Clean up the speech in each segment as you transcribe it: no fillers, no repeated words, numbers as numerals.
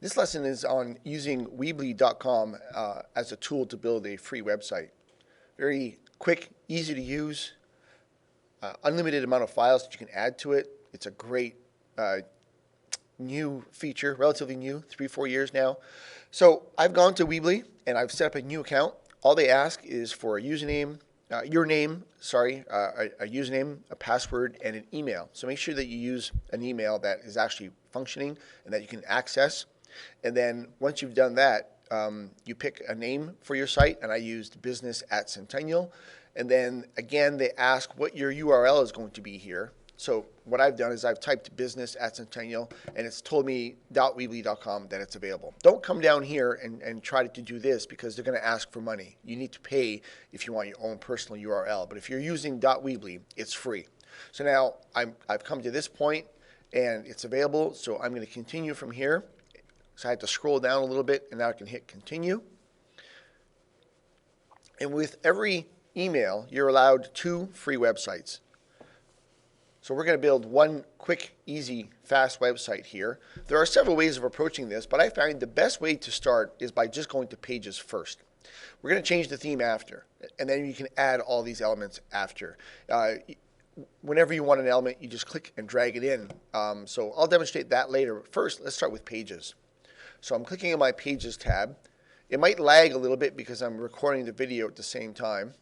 This lesson is on using Weebly.com as a tool to build a free website. Very quick, easy to use, unlimited amount of files that you can add to it. It's a great new feature, relatively new, 3-4 years now. So I've gone to Weebly and I've set up a new account. All they ask is for a username, a username, a password, and an email. So make sure that you use an email that is actually functioning and that you can access. And then once you've done that, you pick a name for your site, and I used business at Centennial. And then again, they ask what your URL is going to be here. So what I've done is I've typed business at Centennial, and it's told me .weebly.com that it's available. Don't come down here and try to do this because they're going to ask for money. You need to pay if you want your own personal URL. But if you're using .weebly, it's free. So now I've come to this point, and it's available. So I'm going to continue from here. So I had to scroll down a little bit, and now I can hit continue. And with every email, you're allowed 2 free websites. So we're going to build one quick, easy, fast website here. There are several ways of approaching this, but I find the best way to start is by just going to pages first. We're going to change the theme after, and then you can add all these elements after. Whenever you want an element, you just click and drag it in. So I'll demonstrate that later. First, let's start with pages. So I'm clicking on my Pages tab. It might lag a little bit because I'm recording the video at the same time.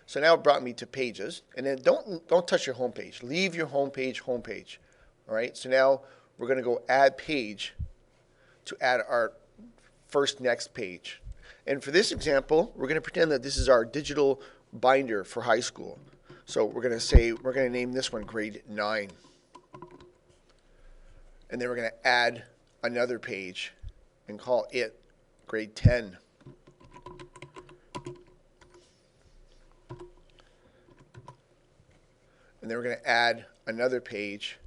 So now it brought me to Pages. And then don't touch your home page. Leave your home page. All right. So now we're going to go Add Page to add our first next page. And for this example, we're going to pretend that this is our digital binder for high school. So we're going to name this one Grade 9. And then we're going to add another page and call it Grade 10. And then we're going to add another page.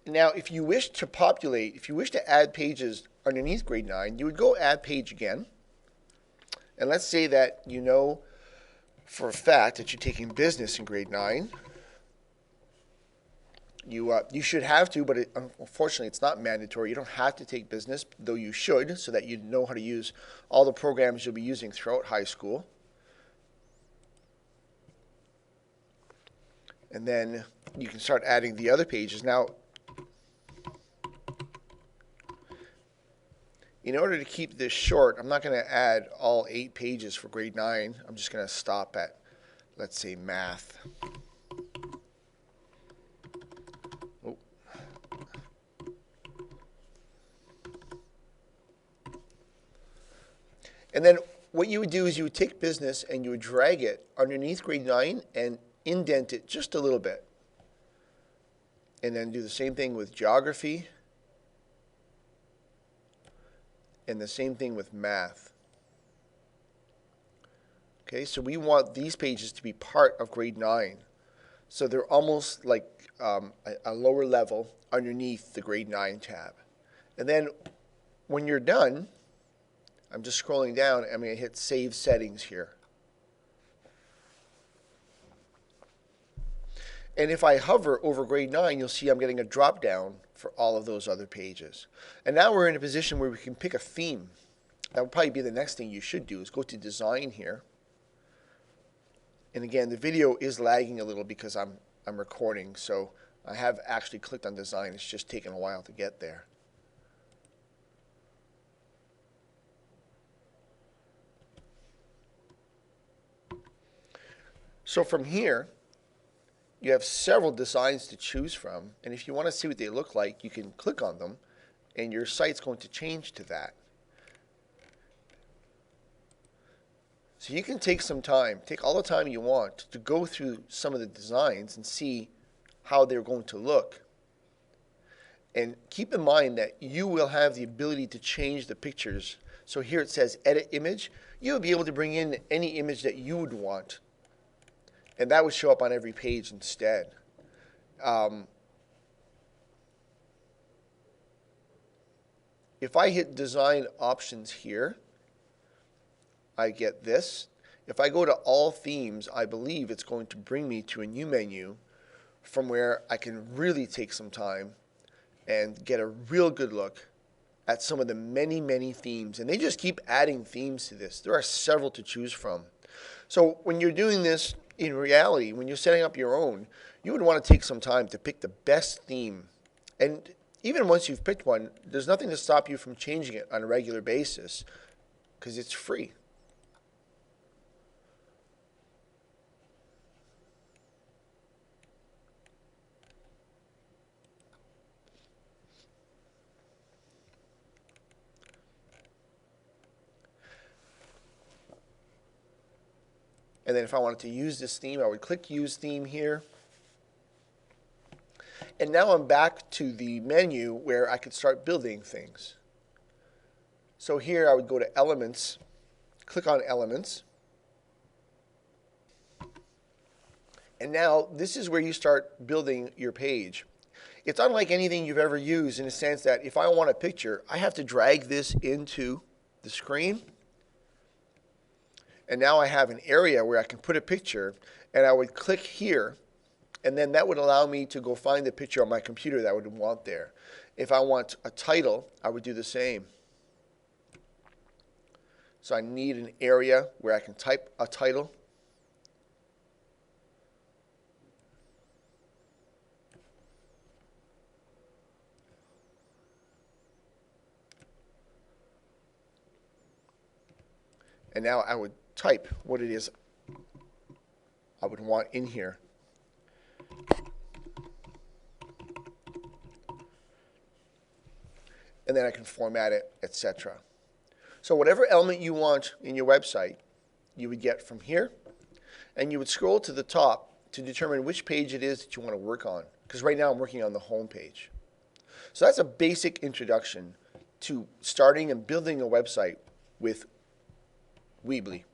Now, if you wish to add pages underneath Grade 9, you would go Add Page again. And let's say that you know for a fact that you're taking business in Grade 9. You should have to, but unfortunately it's not mandatory. You don't have to take business, though you should, so that you know how to use all the programs you'll be using throughout high school. And then you can start adding the other pages. Now, in order to keep this short, I'm not going to add all 8 pages for Grade 9. I'm just going to stop at, let's say, math. Oh. And then what you would do is you would take business and you would drag it underneath Grade 9 and indent it just a little bit. And then do the same thing with geography. And the same thing with math. Okay, so we want these pages to be part of Grade 9. So they're almost like a lower level underneath the Grade 9 tab. And then when you're done, I'm just scrolling down. I'm going to hit Save Settings here. And if I hover over Grade 9, you'll see I'm getting a drop down for all of those other pages. And now we're in a position where we can pick a theme. That would probably be the next thing you should do is go to Design here. And again, the video is lagging a little because I'm recording, so I have actually clicked on Design. It's just taken a while to get there. So from here, you have several designs to choose from, and if you want to see what they look like, you can click on them, and your site's going to change to that. So you can take some time, take all the time you want to go through some of the designs and see how they're going to look. And keep in mind that you will have the ability to change the pictures. So here it says Edit Image. You'll be able to bring in any image that you would want. And that would show up on every page instead. If I hit Design Options here, I get this. If I go to all themes, I believe it's going to bring me to a new menu from where I can really take some time and get a real good look at some of the many, many themes. And they just keep adding themes to this. There are several to choose from. So when you're doing this in reality, when you're setting up your own, you would want to take some time to pick the best theme. And even once you've picked one, there's nothing to stop you from changing it on a regular basis because it's free. And then if I wanted to use this theme, I would click Use Theme here. And now I'm back to the menu where I could start building things. So here I would go to Elements, click on Elements. And now this is where you start building your page. It's unlike anything you've ever used in the sense that if I want a picture, I have to drag this into the screen. And now I have an area where I can put a picture, and I would click here, and then that would allow me to go find the picture on my computer that I would want there. If I want a title, I would do the same. So I need an area where I can type a title. And now I would type what it is I would want in here. And then I can format it, etc. So whatever element you want in your website, you would get from here. And you would scroll to the top to determine which page it is that you want to work on. Because right now I'm working on the home page. So that's a basic introduction to starting and building a website with Weebly.